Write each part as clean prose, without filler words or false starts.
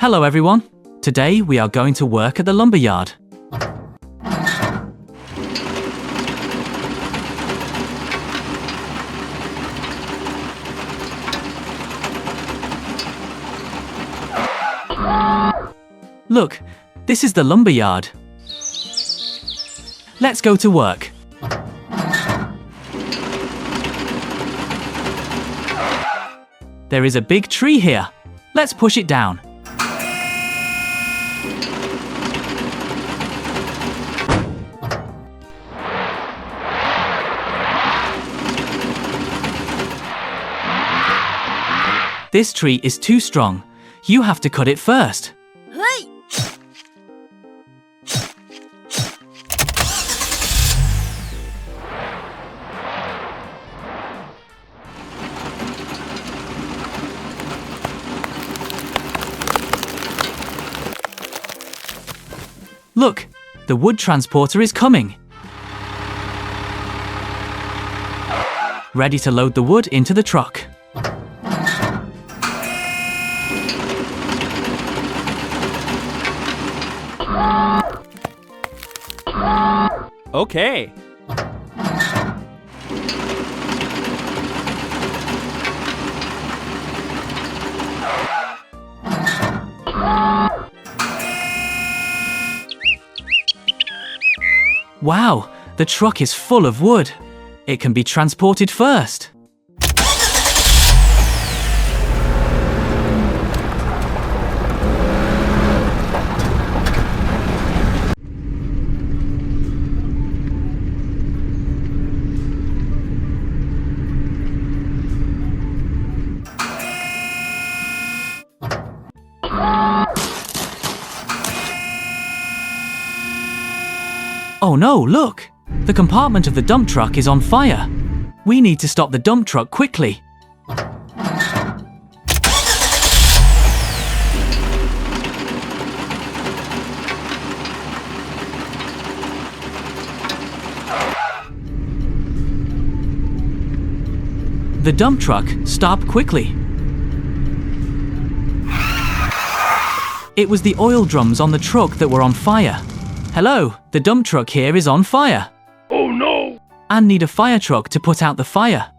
Hello everyone. Today we are going to work at the lumberyard. Look, this is the lumberyard. Let's go to work. There is a big tree here. Let's push it down. This tree is too strong. You have to cut it first. Look, the wood transporter is coming. Ready to load the wood into the truck. Okay. Wow, the truck is full of wood. It can be transported first. Oh no, look! The compartment of the dump truck is on fire. We need to stop the dump truck quickly. The dump truck stopped quickly. It was the oil drums on the truck that were on fire. Hello, the dump truck here is on fire. Oh no! And need a fire truck to put out the fire.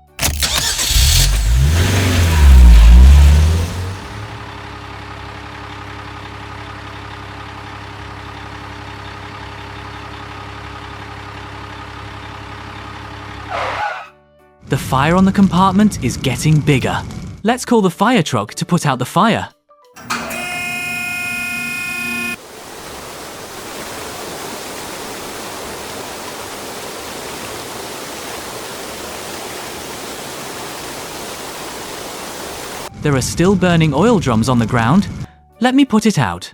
The fire on the compartment is getting bigger. Let's call the fire truck to put out the fire. There are still burning oil drums on the ground. Let me put it out.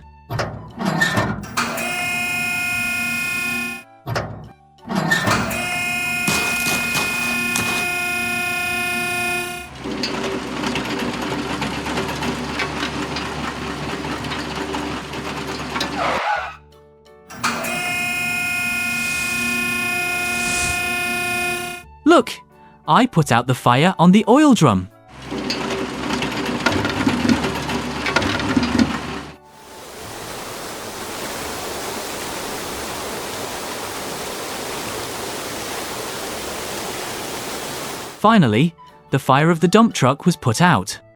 Look, I put out the fire on the oil drum. Finally, the fire of the dump truck was put out.